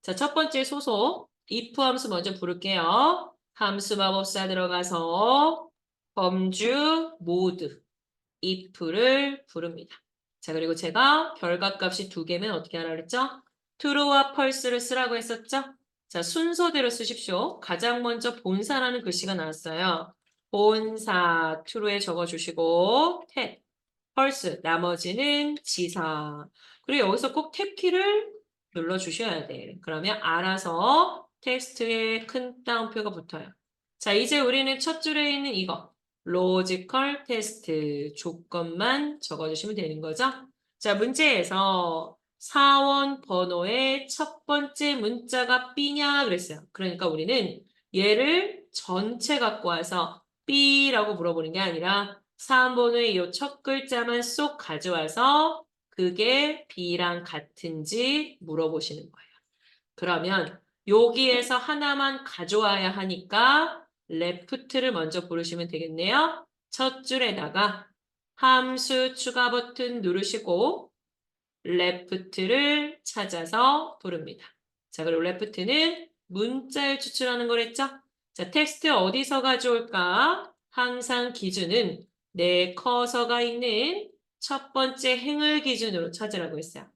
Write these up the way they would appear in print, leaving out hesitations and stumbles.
자, 첫 번째 소속 if 함수 먼저 부를게요. 함수 마법사 들어가서 범주 모드 if를 부릅니다. 자, 그리고 제가 결과값이 두 개면 어떻게 하라 그랬죠? true와 false를 쓰라고 했었죠? 자, 순서대로 쓰십시오. 가장 먼저 본사라는 글씨가 나왔어요. 본사 true에 적어주시고 탭, false 나머지는 지사. 그리고 여기서 꼭 탭키를 눌러주셔야 돼. 그러면 알아서 텍스트에 큰 따옴표가 붙어요. 자, 이제 우리는 첫 줄에 있는 이거. 로지컬 테스트 조건만 적어주시면 되는 거죠. 자, 문제에서 사원 번호의 첫 번째 문자가 B냐 그랬어요. 그러니까 우리는 얘를 전체 갖고 와서 B라고 물어보는 게 아니라 사원 번호의 이 첫 글자만 쏙 가져와서 그게 B랑 같은지 물어보시는 거예요. 그러면 여기에서 하나만 가져와야 하니까 left를 먼저 부르시면 되겠네요. 첫 줄에다가 함수 추가 버튼 누르시고 left를 찾아서 부릅니다. 자, 그리고 left는 문자를 추출하는 거랬죠? 자, 텍스트 어디서 가져올까? 항상 기준은 내 커서가 있는 첫 번째 행을 기준으로 찾으라고 했어요.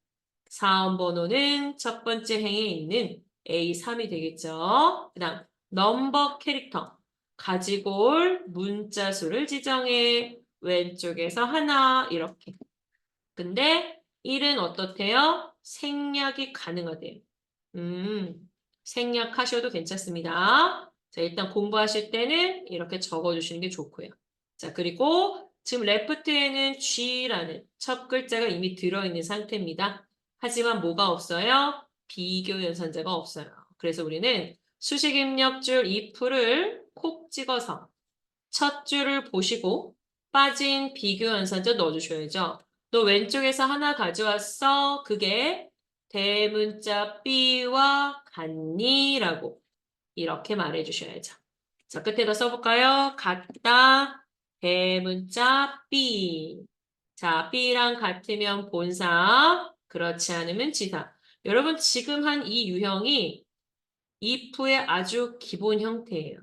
사원 번호는 첫 번째 행에 있는 A3이 되겠죠. 그 다음 넘버 캐릭터 가지고 올 문자 수를 지정해. 왼쪽에서 하나 이렇게. 근데 1은 어떻대요? 생략이 가능하대요. 생략하셔도 괜찮습니다. 자, 일단 공부하실 때는 이렇게 적어주시는 게 좋고요. 자, 그리고 지금 left에는 G라는 첫 글자가 이미 들어있는 상태입니다. 하지만 뭐가 없어요? 비교 연산자가 없어요. 그래서 우리는 수식 입력줄 if를 콕 찍어서 첫 줄을 보시고 빠진 비교 연산자 넣어주셔야죠. 너 왼쪽에서 하나 가져왔어. 그게 대문자 B와 같니? 라고 이렇게 말해주셔야죠. 자, 끝에다 써볼까요? 같다. 대문자 B. 자, B랑 같으면 본사, 그렇지 않으면 지사. 여러분, 지금 한 이 유형이 if의 아주 기본 형태예요.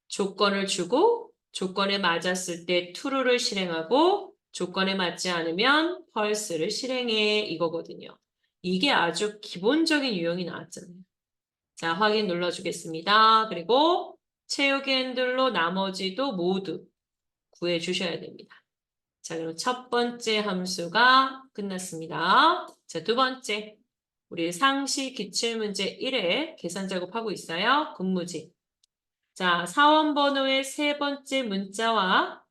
조건을 주고 조건에 맞았을 때 true를 실행하고 조건에 맞지 않으면 false를 실행해 이거거든요. 이게 아주 기본적인 유형이 나왔잖아요. 자, 확인 눌러주겠습니다. 그리고 채우기 핸들로 나머지도 모두 구해주셔야 됩니다. 자, 그럼 첫 번째 함수가 끝났습니다. 자, 두 번째. 우리 상시 기출문제 1회 계산 작업하고 있어요. 근무지. 자, 사원 번호의 세 번째 문자와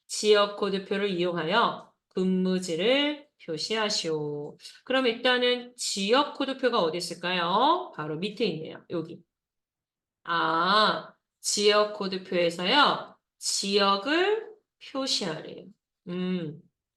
지역 코드표를 이용하여 근무지를 표시하시오. 그럼 일단은 지역 코드표가 어디 있을까요? 바로 밑에 있네요. 여기. 아, 지역 코드표에서요. 지역을 표시하래요.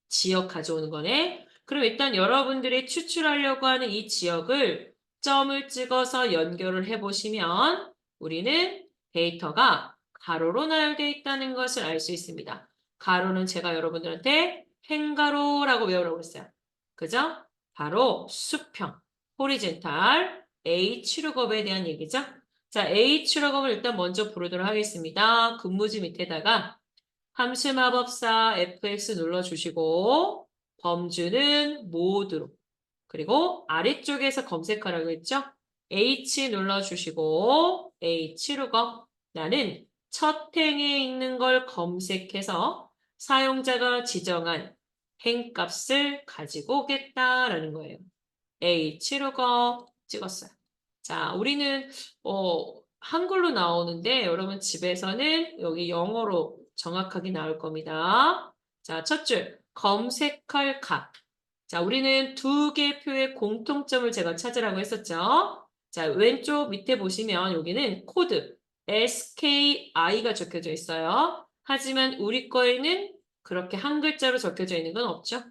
지역 가져오는 거네. 그럼 일단 여러분들이 추출하려고 하는 이 지역을 점을 찍어서 연결을 해보시면 우리는 데이터가 가로로 나열되어 있다는 것을 알 수 있습니다. 가로는 제가 여러분들한테 행가로라고 외우라고 했어요. 그죠? 바로 수평, 호리젠탈, H룩업에 대한 얘기죠. 자, H룩업을 일단 먼저 부르도록 하겠습니다. 근무지 밑에다가 함수 마법사 fx 눌러주시고 범주는 모드로 그리고 아래쪽에서 검색하라고 했죠? H 눌러주시고 H룩업 나는 첫 행에 있는 걸 검색해서 사용자가 지정한 행값을 가지고 오겠다라는 거예요. H룩업 찍었어요. 자, 우리는 한글로 나오는데 여러분 집에서는 여기 영어로 정확하게 나올 겁니다. 자, 첫 줄 검색할 값. 자, 우리는 두 개 표의 공통점을 제가 찾으라고 했었죠. 자, 왼쪽 밑에 보시면 여기는 코드 SKI가 적혀져 있어요. 하지만 우리 거에는 그렇게 한 글자로 적혀져 있는 건 없죠.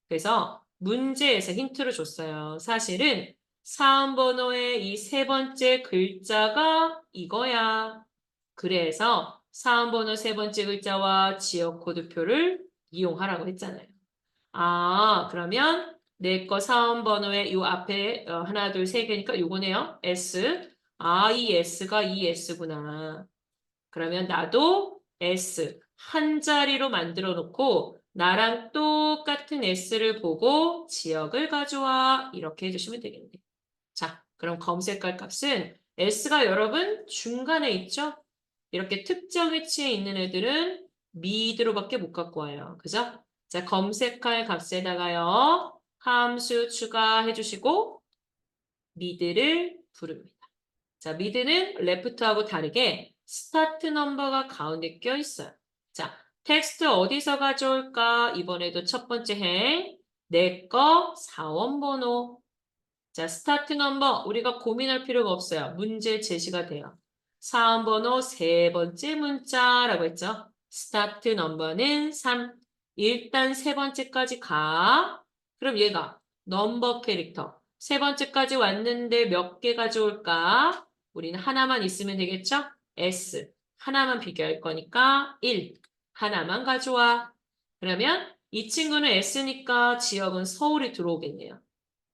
그래서 문제에서 힌트를 줬어요. 사실은 사원 번호의 이 세 번째 글자가 이거야. 그래서 사원 번호 세 번째 글자와 지역 코드표를 이용하라고 했잖아요. 아, 그러면 내 거 사원번호에 요 앞에 하나, 둘, 세 개니까 요거네요. S. 아, 이 S가 이 S구나. 그러면 나도 S 한 자리로 만들어 놓고 나랑 똑같은 S를 보고 지역을 가져와. 이렇게 해주시면 되겠네요. 자, 그럼 검색할 값은 S가 여러분 중간에 있죠? 이렇게 특정 위치에 있는 애들은 미드로밖에 못 갖고 와요. 그죠? 자, 검색할 값에다가요. 함수 추가해 주시고 미드를 부릅니다. 자, 미드는 레프트하고 다르게 스타트 넘버가 가운데 껴 있어요. 자, 텍스트 어디서 가져올까? 이번에도 첫 번째 행. 내 거 사원번호. 자, 스타트 넘버 우리가 고민할 필요가 없어요. 문제 제시가 돼요. 사원번호 세 번째 문자라고 했죠. 스타트 넘버는 3. 일단 세 번째까지 가. 그럼 얘가 넘버 캐릭터. 세 번째까지 왔는데 몇 개 가져올까? 우리는 하나만 있으면 되겠죠? S. 하나만 비교할 거니까 1. 하나만 가져와. 그러면 이 친구는 S니까 지역은 서울이 들어오겠네요.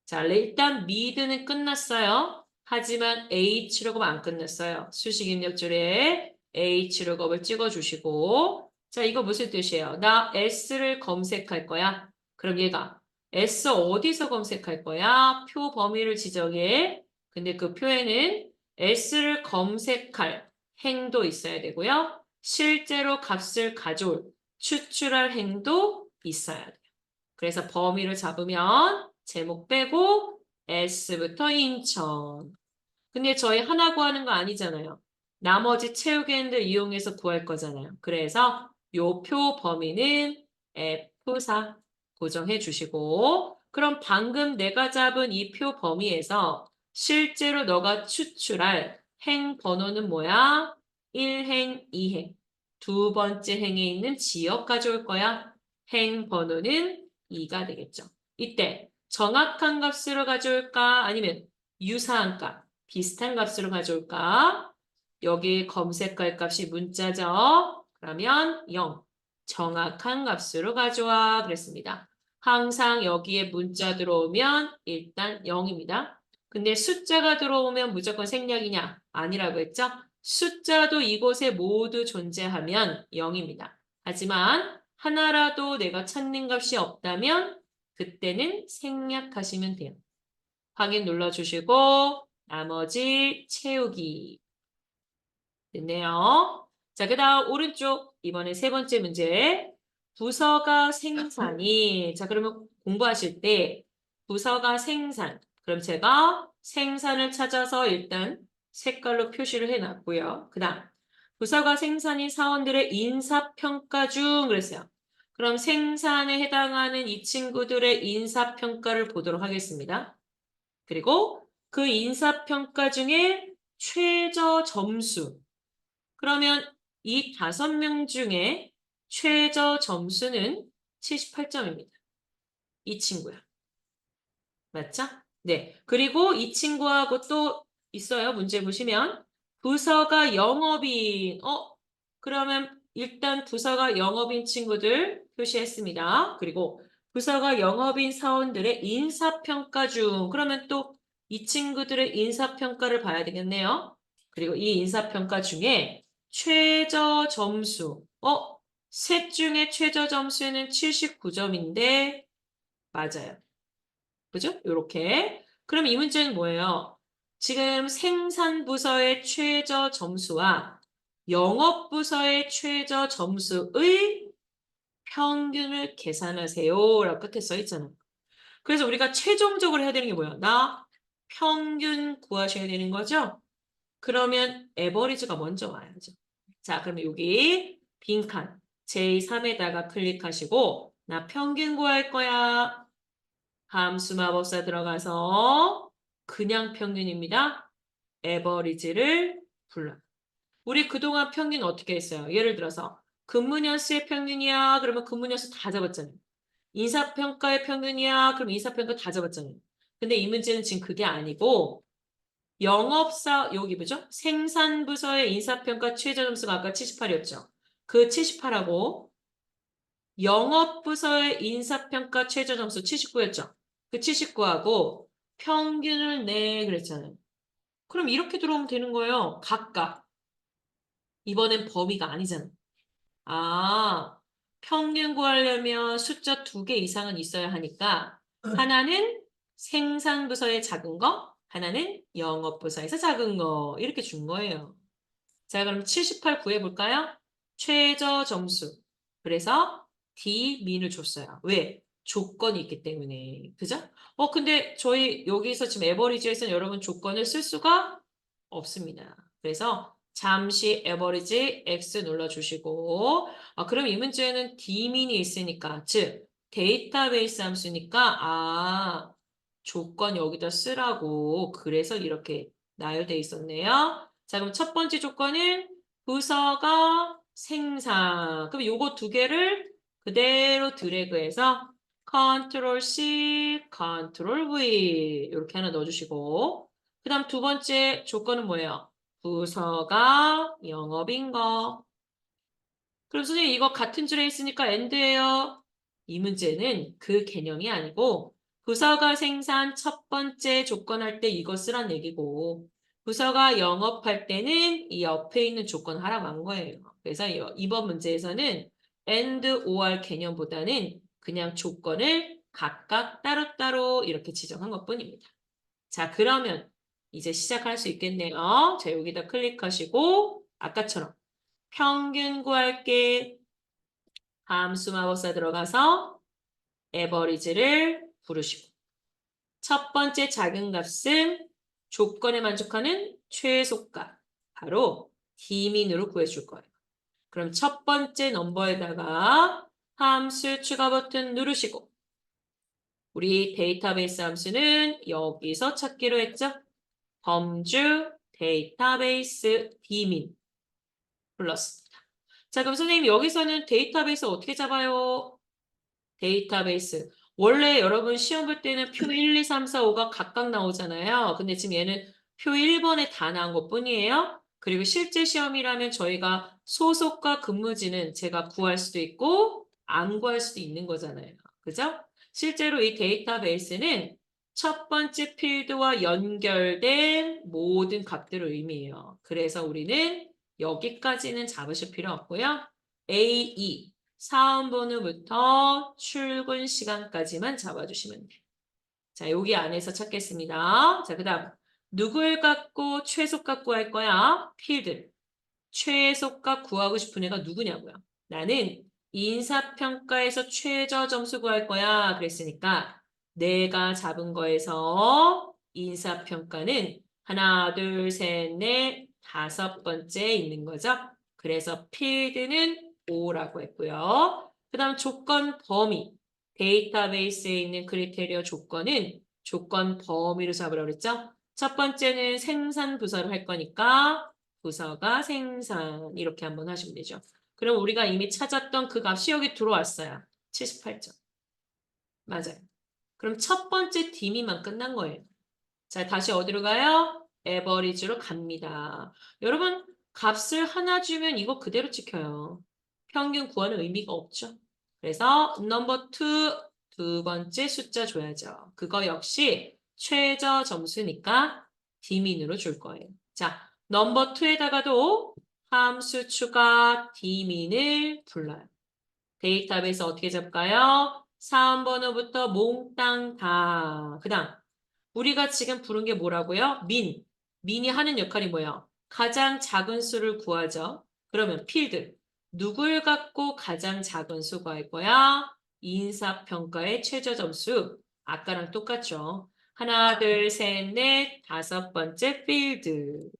자, 일단 미드는 끝났어요. 하지만 H룩업 안 끝났어요. 수식 입력줄에 H룩업을 찍어주시고 자, 이거 무슨 뜻이에요? 나 S를 검색할 거야. 그럼 얘가 S 어디서 검색할 거야? 표 범위를 지정해. 근데 그 표에는 S를 검색할 행도 있어야 되고요. 실제로 값을 가져올, 추출할 행도 있어야 돼요. 그래서 범위를 잡으면 제목 빼고 S부터 인천. 근데 저희 하나 구하는 거 아니잖아요. 나머지 체육인들 이용해서 구할 거잖아요. 그래서 요 표 범위는 F4 고정해 주시고 그럼 방금 내가 잡은 이 표 범위에서 실제로 너가 추출할 행 번호는 뭐야? 1행, 2행. 두 번째 행에 있는 지역 가져올 거야. 행 번호는 2가 되겠죠. 이때 정확한 값으로 가져올까? 아니면 유사한 값, 비슷한 값으로 가져올까? 여기 검색할 값이 문자죠. 그러면 0. 정확한 값으로 가져와 그랬습니다. 항상 여기에 문자 들어오면 일단 0입니다. 근데 숫자가 들어오면 무조건 생략이냐? 아니라고 했죠? 숫자도 이곳에 모두 존재하면 0입니다. 하지만 하나라도 내가 찾는 값이 없다면 그때는 생략하시면 돼요. 확인 눌러주시고 나머지 채우기. 됐네요. 자, 그 다음 오른쪽 이번에 세 번째 문제. 부서가 생산이 자 그러면 공부하실 때 부서가 생산 그럼 제가 생산을 찾아서 일단 색깔로 표시를 해놨고요. 그 다음 부서가 생산인 사원들의 인사평가 중 그랬어요. 그럼 생산에 해당하는 이 친구들의 인사평가를 보도록 하겠습니다. 그리고 그 인사평가 중에 최저 점수. 그러면 이 5명 중에 최저 점수는 78점입니다. 이 친구야. 맞죠? 네. 그리고 이 친구하고 또 있어요. 문제 보시면. 부서가 영업인. 그러면 일단 부서가 영업인 친구들 표시했습니다. 그리고 부서가 영업인 사원들의 인사평가 중. 그러면 또 이 친구들의 인사평가를 봐야 되겠네요. 그리고 이 인사평가 중에 최저 점수. 셋 중에 최저 점수는 79점인데 맞아요. 그죠? 요렇게. 그럼 이 문제는 뭐예요? 지금 생산부서의 최저 점수와 영업부서의 최저 점수의 평균을 계산하세요. 라고 끝에 써 있잖아요. 그래서 우리가 최종적으로 해야 되는 게 뭐예요? 나 평균 구하셔야 되는 거죠? 그러면 에버리지가 먼저 와야죠. 자, 그러면 여기 빈칸 J3에다가 클릭하시고 나 평균 구할 거야. 함수 마법사 들어가서 그냥 평균입니다. 에버리지를 불러. 우리 그동안 평균 어떻게 했어요? 예를 들어서 근무년수의 평균이야. 그러면 근무년수 다 잡았잖아요. 인사평가의 평균이야. 그럼 인사평가 다 잡았잖아요. 근데 이 문제는 지금 그게 아니고 영업사 여기 뭐죠? 생산부서의 인사평가 최저 점수가 아까 78이었죠. 그 78하고 영업부서의 인사평가 최저 점수 79였죠. 그 79하고 평균을 내 그랬잖아요. 그럼 이렇게 들어오면 되는 거예요. 각각. 이번엔 범위가 아니잖아. 아, 평균 구하려면 숫자 2개 이상은 있어야 하니까 하나는 생산부서의 작은 거, 하나는 영업부서에서 작은 거 이렇게 준 거예요. 자, 그럼 78 구해볼까요? 최저 점수. 그래서 D, 민을 줬어요. 왜? 조건이 있기 때문에. 그죠? 근데 저희 여기서 지금 에버리지에서는 여러분 조건을 쓸 수가 없습니다. 그래서 잠시 에버리지 X 눌러주시고, 그럼 이 문제는 D민이 있으니까, 즉, 데이터베이스 함수니까, 조건 여기다 쓰라고. 그래서 이렇게 나열돼 있었네요. 자, 그럼 첫 번째 조건은 부서가 생산. 그럼 요거 2개를 그대로 드래그해서 컨트롤 C, 컨트롤 V 이렇게 하나 넣어주시고 그 다음 두 번째 조건은 뭐예요? 부서가 영업인 거. 그럼 선생님 이거 같은 줄에 있으니까 AND예요. 이 문제는 그 개념이 아니고 부서가 생산 첫 번째 조건 할 때 이거 쓰란 얘기고 부서가 영업할 때는 이 옆에 있는 조건 하라고 한 거예요. 그래서 이번 문제에서는 AND, OR 개념보다는 그냥 조건을 각각 따로따로 이렇게 지정한 것뿐입니다. 자, 그러면 이제 시작할 수 있겠네요. 자, 여기다 클릭하시고 아까처럼 평균 구할게. 함수 마법사 들어가서 에버리지를 부르시고 첫 번째 작은 값은 조건에 만족하는 최소값 바로 D민으로 구해줄 거예요. 그럼 첫 번째 넘버에다가 함수 추가 버튼 누르시고 우리 데이터베이스 함수는 여기서 찾기로 했죠? 범주 데이터베이스 D민 불렀습니다. 자, 그럼 선생님 여기서는 데이터베이스 어떻게 잡아요? 데이터베이스. 원래 여러분 시험 볼 때는 표 1, 2, 3, 4, 5가 각각 나오잖아요. 근데 지금 얘는 표 1번에 다 나온 것 뿐이에요. 그리고 실제 시험이라면 저희가 소속과 근무지는 제가 구할 수도 있고 안 구할 수도 있는 거잖아요. 그죠? 실제로 이 데이터베이스는 첫 번째 필드와 연결된 모든 값들을 의미해요. 그래서 우리는 여기까지는 잡으실 필요 없고요. A2 사원번호부터 출근 시간까지만 잡아주시면 돼요. 자, 여기 안에서 찾겠습니다. 자, 그 다음 누굴 갖고 최소값 구할 거야? 필드. 최소값 구하고 싶은 애가 누구냐고요? 나는 인사평가에서 최저 점수 구할 거야. 그랬으니까 내가 잡은 거에서 인사평가는 하나, 둘, 셋, 넷, 5번째 있는 거죠. 그래서 필드는 5라고 했고요. 그 다음 조건 범위. 데이터베이스에 있는 크리테리어 조건은 조건 범위로 잡으라고 그랬죠. 첫 번째는 생산 부서를 할 거니까 부서가 생산 이렇게 한번 하시면 되죠. 그럼 우리가 이미 찾았던 그 값이 여기 들어왔어요. 78점. 맞아요. 그럼 첫 번째 D미만 끝난 거예요. 자, 다시 어디로 가요? 에버리지로 갑니다. 여러분, 값을 하나 주면 이거 그대로 찍혀요. 평균 구하는 의미가 없죠. 그래서 넘버 2, 두 번째 숫자 줘야죠. 그거 역시 최저 점수니까 D민으로 줄 거예요. 자, 넘버 2에다가도 함수 추가 D민을 불러요. 데이터베이스 어떻게 잡을까요? 사원번호부터 몽땅 다. 그 다음 우리가 지금 부른 게 뭐라고요? 민. 민이 하는 역할이 뭐예요? 가장 작은 수를 구하죠. 그러면 필드. 누굴 갖고 가장 작은 수 구할 거야? 인사평가의 최저 점수. 아까랑 똑같죠. 하나, 둘, 셋, 넷, 5번째 필드.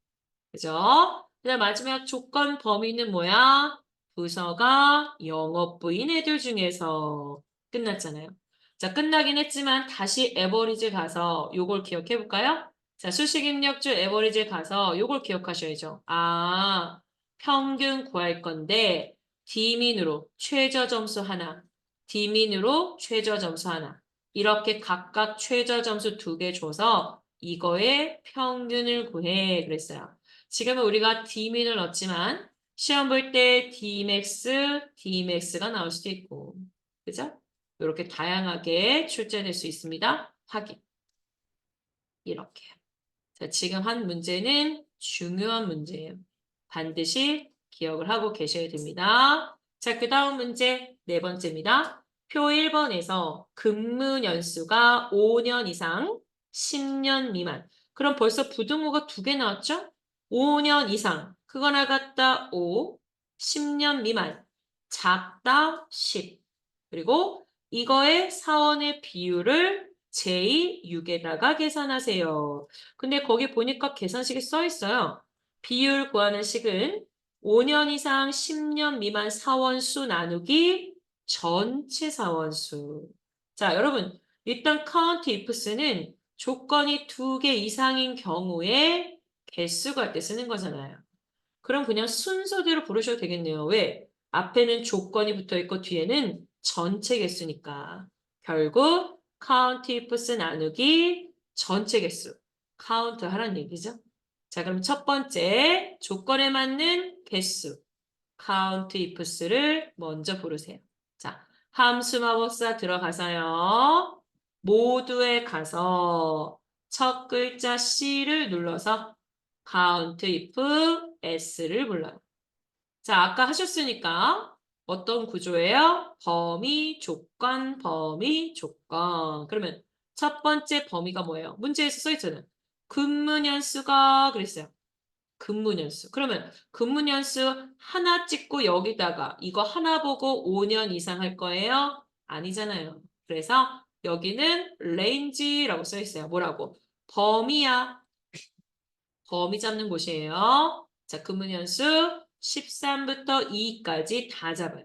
그죠? 그다음 마지막 조건 범위는 뭐야? 부서가 영업부인 애들 중에서 끝났잖아요. 자, 끝나긴 했지만 다시 에버리지 가서 요걸 기억해 볼까요? 자, 수식 입력줄 에버리지 가서 요걸 기억하셔야죠. 평균 구할 건데 D민으로 최저 점수 하나, D민으로 최저 점수 하나. 이렇게 각각 최저 점수 2개 줘서 이거의 평균을 구해 그랬어요. 지금은 우리가 D민을 넣었지만 시험 볼 때 Dmax, Dmax가 나올 수도 있고 그죠? 이렇게 다양하게 출제될 수 있습니다. 확인. 이렇게요. 자, 지금 한 문제는 중요한 문제예요. 반드시 기억을 하고 계셔야 됩니다. 자, 그 다음 문제 네 번째입니다. 표 1번에서 근무 연수가 5년 이상, 10년 미만. 그럼 벌써 부등호가 두 개 나왔죠? 5년 이상, 그거 나갔다 5, 10년 미만, 작다 10. 그리고 이거의 사원의 비율을 제6에다가 계산하세요. 근데 거기 보니까 계산식이 써 있어요. 비율 구하는 식은 5년 이상 10년 미만 사원수 나누기 전체 사원수. 자, 여러분, 일단 count ifs는 조건이 두 개 이상인 경우에 개수가 할 때 쓰는 거잖아요. 그럼 그냥 순서대로 부르셔도 되겠네요. 왜? 앞에는 조건이 붙어 있고 뒤에는 전체 개수니까. 결국 count ifs 나누기 전체 개수. 카운트 하라는 얘기죠. 자, 그럼 첫 번째 조건에 맞는 개수. count ifs를 먼저 부르세요. 자, 함수 마법사 들어가서요. 모두에 가서 첫 글자 C를 눌러서 count if S를 불러요. 자, 아까 하셨으니까 어떤 구조예요? 범위, 조건, 범위, 조건. 그러면 첫 번째 범위가 뭐예요? 문제에서 써있잖아요. 근무년수가 그랬어요. 근무년수. 그러면 근무년수 하나 찍고 여기다가 이거 하나 보고 5년 이상 할 거예요? 아니잖아요. 그래서 여기는 range라고 써있어요. 뭐라고? 범위야. 범위 잡는 곳이에요. 자, 근무년수 13부터 2까지 다 잡아요.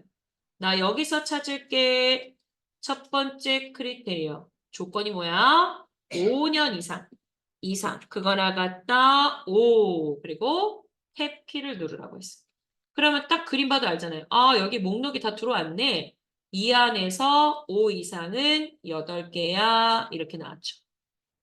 나 여기서 찾을게. 첫 번째 크리테리어. 조건이 뭐야? 5년 이상. 이상. 그거 나갔다. 5. 그리고 탭키를 누르라고 했어. 그러면 딱 그림 봐도 알잖아요. 아, 여기 목록이 다 들어왔네. 이 안에서 5 이상은 8개야. 이렇게 나왔죠.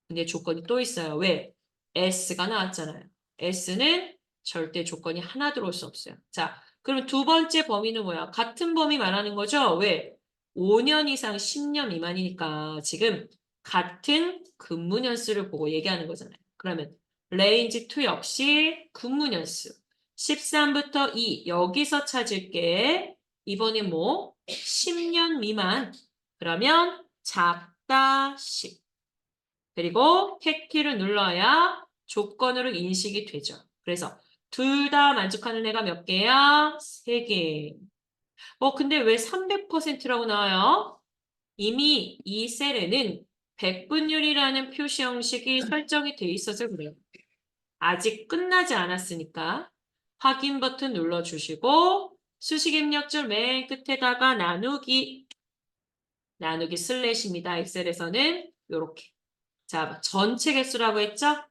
근데 조건이 또 있어요. 왜? S가 나왔잖아요. S는 절대 조건이 하나 들어올 수 없어요. 자, 그럼 두 번째 범위는 뭐야? 같은 범위 말하는 거죠? 왜? 5년 이상 10년 미만이니까 지금 같은 근무년수를 보고 얘기하는 거잖아요. 그러면 range 2 역시 근무년수. 13부터 2 여기서 찾을게. 이번에 뭐? 10년 미만. 그러면 작다 10. 그리고 탭키를 눌러야 조건으로 인식이 되죠. 그래서 둘 다 만족하는 애가 몇 개야? 3개. 근데 왜 300%라고 나와요? 이미 이 셀에는 백분율이라는 표시 형식이 설정이 돼 있어서 그래요. 아직 끝나지 않았으니까 확인 버튼 눌러주시고 수식 입력줄 맨 끝에다가 나누기 슬래시입니다. 엑셀에서는 이렇게. 자, 전체 개수라고 했죠?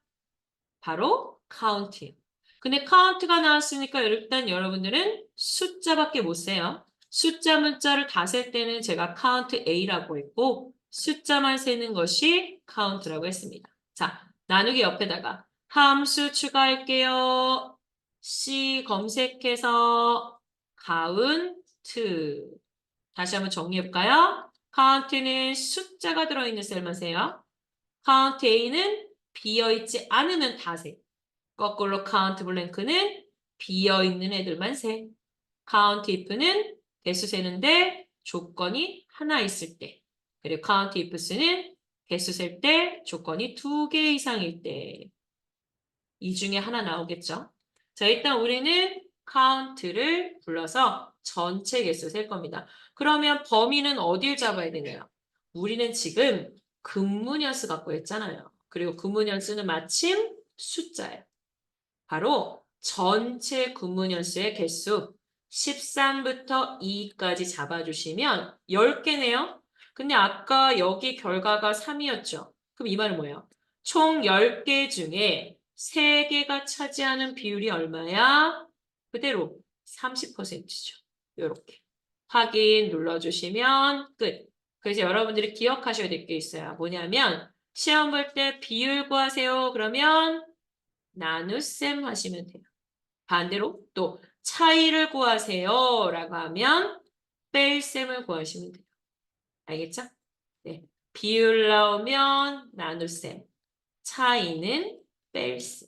바로 count예요. 근데 count가 나왔으니까 일단 여러분들은 숫자밖에 못 세요. 숫자 문자를 다 셀 때는 제가 count A라고 했고 숫자만 세는 것이 count라고 했습니다. 자, 나누기 옆에다가 함수 추가할게요. C 검색해서 count. 다시 한번 정리해볼까요? count는 숫자가 들어있는 셀만 세요. count A는 비어있지 않으면 다 세. 거꾸로 count blank는 비어있는 애들만 세. count if는 개수 세는데 조건이 하나 있을 때. 그리고 count ifs는 개수 셀 때 조건이 2개 이상일 때. 이 중에 하나 나오겠죠. 자, 일단 우리는 count를 불러서 전체 개수 셀 겁니다. 그러면 범위는 어딜 잡아야 되나요? 우리는 지금 근무년수 갖고 했잖아요. 그리고 근무년수는 마침 숫자예요. 바로 전체 근무년수의 개수 13부터 2까지 잡아주시면 10개네요. 근데 아까 여기 결과가 3이었죠. 그럼 이 말은 뭐예요? 총 10개 중에 3개가 차지하는 비율이 얼마야? 그대로 30%죠. 이렇게. 확인 눌러주시면 끝. 그래서 여러분들이 기억하셔야 될 게 있어요. 뭐냐면 시험 볼 때 비율 구하세요. 그러면 나눗셈 하시면 돼요. 반대로 또 차이를 구하세요 라고 하면 뺄셈을 구하시면 돼요. 알겠죠? 네. 비율 나오면 나눗셈, 차이는 뺄셈.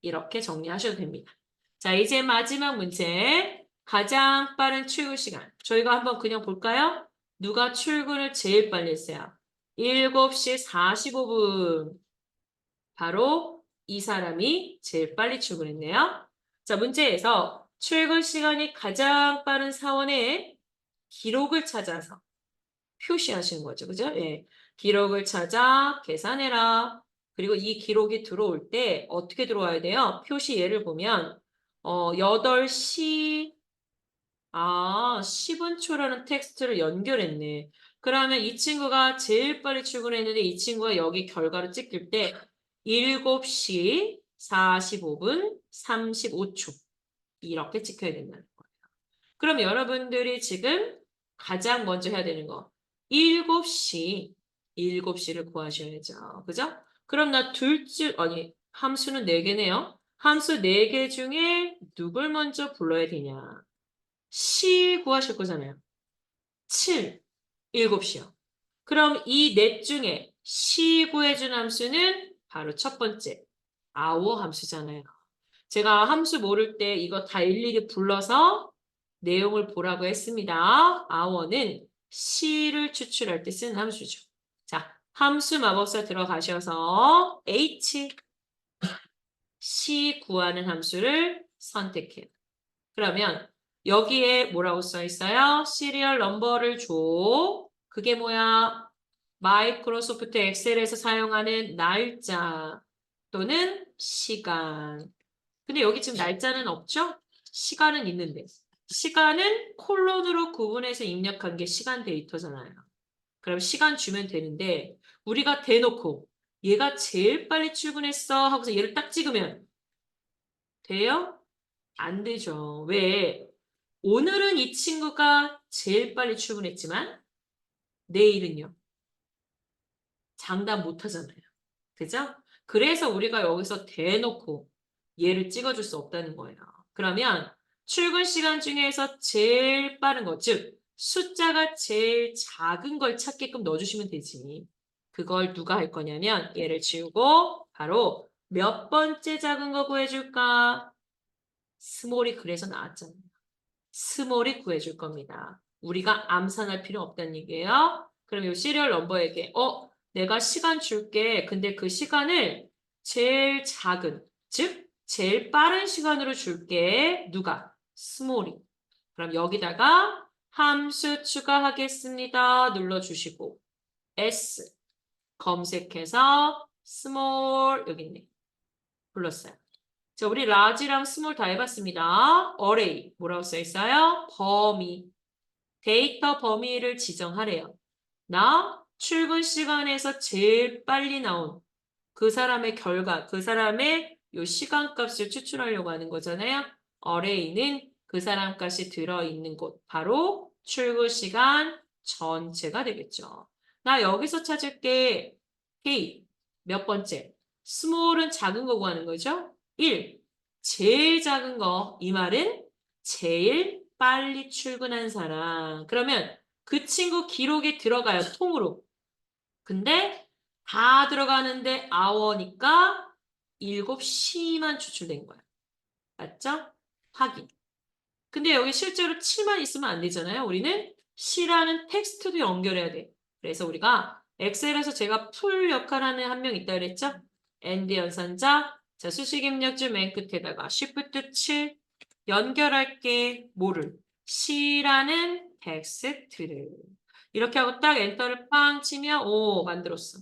이렇게 정리하셔도 됩니다. 자, 이제 마지막 문제. 가장 빠른 출근 시간. 저희가 한번 그냥 볼까요? 누가 출근을 제일 빨리 했어요? 7시 45분. 바로 이 사람이 제일 빨리 출근했네요. 자, 문제에서 출근 시간이 가장 빠른 사원의 기록을 찾아서 표시하시는 거죠. 그죠? 예. 기록을 찾아 계산해라. 그리고 이 기록이 들어올 때 어떻게 들어와야 돼요? 표시 예를 보면 8시 10분 초라는 텍스트를 연결했네. 그러면 이 친구가 제일 빨리 출근했는데 이 친구가 여기 결과를 찍힐 때 7시 45분 35초 이렇게 찍혀야 된다는 거예요. 그럼 여러분들이 지금 가장 먼저 해야 되는 거 7시를 구하셔야죠. 그죠? 그럼 나 함수는 4개네요. 함수 4개 중에 누굴 먼저 불러야 되냐? 시 구하실 거잖아요. 7, 7시요. 그럼 이 넷 중에 시 구해준 함수는 바로 첫 번째, our 함수잖아요. 제가 함수 모를 때 이거 다 일일이 불러서 내용을 보라고 했습니다. our는 시를 추출할 때 쓰는 함수죠. 자, 함수 마법사 들어가셔서 h, 시 구하는 함수를 선택해요. 그러면 여기에 뭐라고 써 있어요? 시리얼 넘버를 줘. 그게 뭐야? 마이크로소프트 엑셀에서 사용하는 날짜 또는 시간. 근데 여기 지금 날짜는 없죠? 시간은 있는데. 시간은 콜론으로 구분해서 입력한 게 시간 데이터잖아요. 그럼 시간 주면 되는데 우리가 대놓고 얘가 제일 빨리 출근했어 하고서 얘를 딱 찍으면 돼요? 안 되죠. 왜? 오늘은 이 친구가 제일 빨리 출근했지만 내일은요. 장담 못 하잖아요. 그죠? 그래서 우리가 여기서 대놓고 얘를 찍어줄 수 없다는 거예요. 그러면 출근 시간 중에서 제일 빠른 것, 즉 숫자가 제일 작은 걸 찾게끔 넣어주시면 되지. 그걸 누가 할 거냐면 얘를 지우고 바로 몇 번째 작은 거 구해줄까? 스몰이 그래서 나왔잖아요. 스몰이 구해줄 겁니다. 우리가 암산할 필요 없다는 얘기예요. 그럼 이 시리얼 넘버에게 내가 시간 줄게. 근데 그 시간을 제일 작은, 즉 제일 빠른 시간으로 줄게. 누가? 스몰이. 그럼 여기다가 함수 추가하겠습니다. 눌러주시고 S 검색해서 스몰 여기 있네. 불렀어요. 자, 우리 라지랑 스몰 다 해봤습니다. 어레이 뭐라고 써 있어요? 범위. 데이터 범위를 지정하래요. 나 출근 시간에서 제일 빨리 나온 그 사람의 결과, 그 사람의 요 시간값을 추출하려고 하는 거잖아요. 어레이는 그 사람 값이 들어있는 곳, 바로 출근 시간 전체가 되겠죠. 나 여기서 찾을게. K 몇 번째? 스몰은 작은 거 구하는 거죠. 1. 제일 작은 거. 이 말은 제일 빨리 출근한 사람. 그러면 그 친구 기록에 들어가요. 통으로. 근데 다 들어가는데 hour니까 7시만 추출된 거야. 맞죠? 확인. 근데 여기 실제로 7만 있으면 안 되잖아요. 우리는 시라는 텍스트도 연결해야 돼. 그래서 우리가 엑셀에서 제가 풀 역할하는 한 명 있다 그랬죠? and 연산자. 자, 수식 입력줄 맨 끝에다가 Shift 7 연결할게. 뭐를? 시라는 텍스트를. 이렇게 하고 딱 엔터를 빵 치면 만들었어.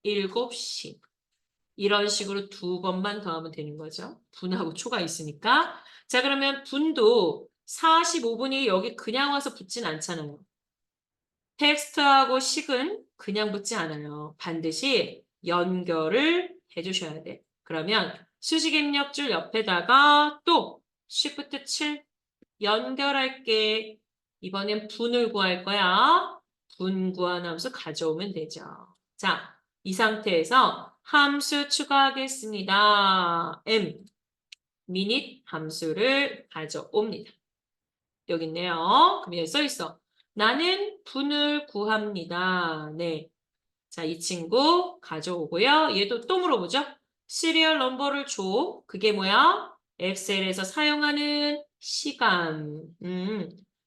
7시. 이런 식으로 2번만 더하면 되는 거죠. 분하고 초가 있으니까. 자, 그러면 분도 45분이 여기 그냥 와서 붙진 않잖아요. 텍스트하고 식은 그냥 붙지 않아요. 반드시 연결을 해주셔야 돼. 그러면 수식 입력줄 옆에다가 또 Shift 7 연결할게. 이번엔 분을 구할 거야. 분 구한 함수 가져오면 되죠. 자, 이 상태에서 함수 추가하겠습니다. m minute 함수를 가져옵니다. 여기 있네요. 그럼 여기 써 있어. 나는 분을 구합니다. 네. 자, 이 친구 가져오고요. 얘도 또 물어보죠. 시리얼 넘버를 줘. 그게 뭐야? 엑셀에서 사용하는 시간.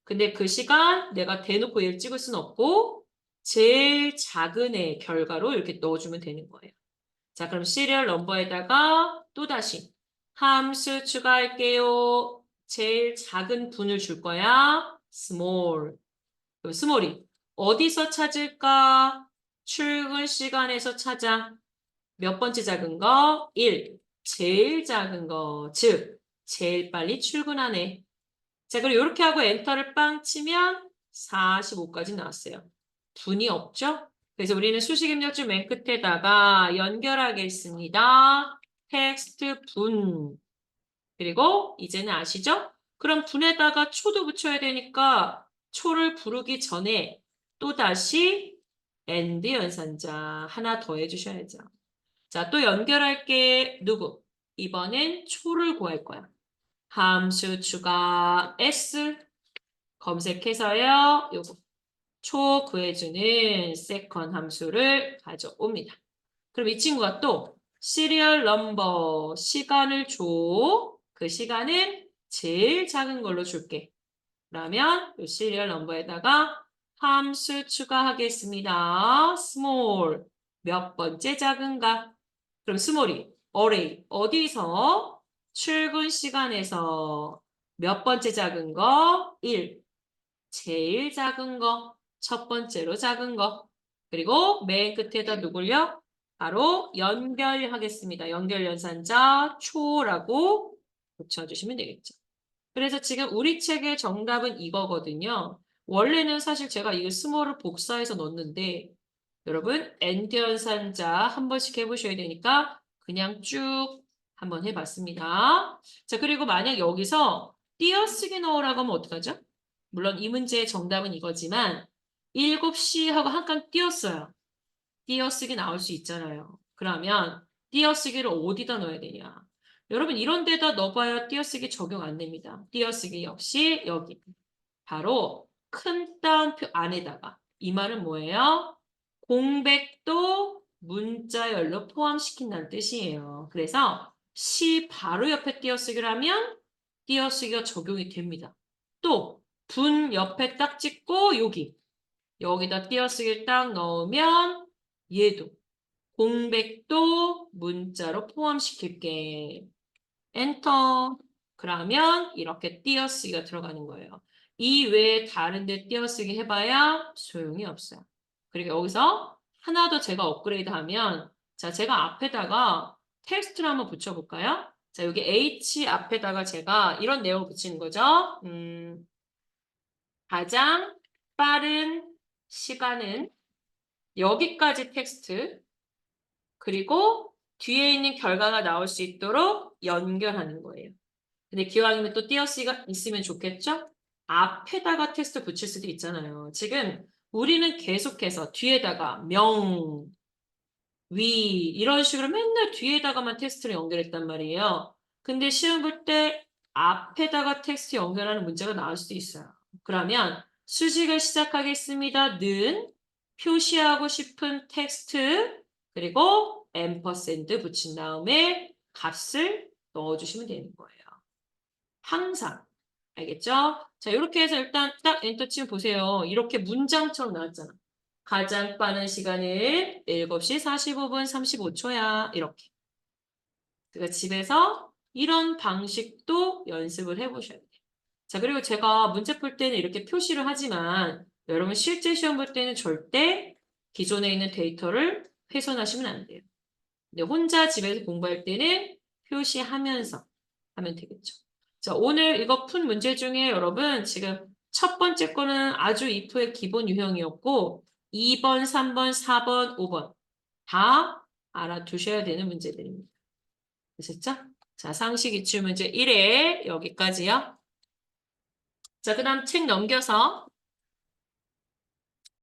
근데 그 시간 내가 대놓고 얘를 찍을 수는 없고 제일 작은 애 결과로 이렇게 넣어주면 되는 거예요. 자, 그럼 시리얼 넘버에다가 또다시 함수 추가할게요. 제일 작은 분을 줄 거야. small. 그럼 스몰이 어디서 찾을까? 출근 시간에서 찾아. 몇 번째 작은 거? 1. 제일 작은 거. 즉, 제일 빨리 출근하네. 자, 그리고 이렇게 하고 엔터를 빵 치면 45까지 나왔어요. 분이 없죠? 그래서 우리는 수식 입력줄 맨 끝에다가 연결하겠습니다. 텍스트 분. 그리고 이제는 아시죠? 그럼 분에다가 초도 붙여야 되니까 초를 부르기 전에 또다시 and 연산자 하나 더 해주셔야죠. 자, 또 연결할게. 누구? 이번엔 초를 구할 거야. 함수 추가 s 검색해서요. 요거 초 구해주는 second 함수를 가져옵니다. 그럼 이 친구가 또 시리얼 넘버 시간을 줘. 그 시간은 제일 작은 걸로 줄게. 그러면 이 시리얼 넘버에다가 함수 추가하겠습니다. small 몇 번째 작은가? 그럼 small이 array 어디서? 출근 시간에서 몇 번째 작은 거? 1. 제일 작은 거. 첫 번째로 작은 거. 그리고 맨 끝에다 누굴요? 바로 연결하겠습니다. 연결 연산자 초라고 붙여주시면 되겠죠. 그래서 지금 우리 책의 정답은 이거거든요. 원래는 사실 제가 이 스몰을 복사해서 넣었는데 여러분 엔드 연산자 한 번씩 해보셔야 되니까 그냥 쭉 한번 해봤습니다. 자, 그리고 만약 여기서 띄어쓰기 넣으라고 하면 어떡하죠? 물론 이 문제의 정답은 이거지만 7시 하고 한 칸 띄었어요. 띄어쓰기 나올 수 있잖아요. 그러면 띄어쓰기를 어디다 넣어야 되냐? 여러분 이런 데다 넣어봐야 띄어쓰기 적용 안 됩니다. 띄어쓰기 역시 여기 바로 큰 따옴표 안에다가 이 말은 뭐예요? 공백도 문자열로 포함시킨다는 뜻이에요. 그래서 시 바로 옆에 띄어쓰기를 하면 띄어쓰기가 적용이 됩니다. 또 분 옆에 딱 찍고 여기다 띄어쓰기를 딱 넣으면 얘도 공백도 문자로 포함시킬게. 엔터. 그러면 이렇게 띄어쓰기가 들어가는 거예요. 이 외에 다른 데 띄어쓰기 해봐야 소용이 없어요. 그리고 여기서 하나 더 제가 업그레이드 하면 자, 제가 앞에다가 텍스트를 한번 붙여볼까요? 자, 여기 H 앞에다가 제가 이런 내용을 붙이는 거죠. 가장 빠른 시간은 여기까지 텍스트 그리고 뒤에 있는 결과가 나올 수 있도록 연결하는 거예요. 근데 기왕이면 또 띄어쓰기가 있으면 좋겠죠? 앞에다가 텍스트 붙일 수도 있잖아요. 지금 우리는 계속해서 뒤에다가 명, 위 이런 식으로 맨날 뒤에다가만 텍스트를 연결했단 말이에요. 근데 시험 볼 때 앞에다가 텍스트 연결하는 문제가 나올 수도 있어요. 그러면 수식을 시작하겠습니다. 는 표시하고 싶은 텍스트 그리고 앰퍼샌드 붙인 다음에 값을 넣어주시면 되는 거예요. 항상. 알겠죠? 자, 이렇게 해서 일단 딱 엔터 치면 보세요. 이렇게 문장처럼 나왔잖아. 가장 빠른 시간은 7시 45분 35초야. 이렇게. 그러니까 집에서 이런 방식도 연습을 해보셔야 돼요. 자, 그리고 제가 문제 풀 때는 이렇게 표시를 하지만 여러분 실제 시험 볼 때는 절대 기존에 있는 데이터를 훼손하시면 안 돼요. 근데 혼자 집에서 공부할 때는 표시하면서 하면 되겠죠. 자, 오늘 이거 푼 문제 중에 여러분 지금 첫 번째 거는 아주 if의 기본 유형이었고 2번, 3번, 4번, 5번 다 알아두셔야 되는 문제들입니다. 아셨죠? 자, 상식 기출 문제 1회 여기까지요. 자, 그 다음 책 넘겨서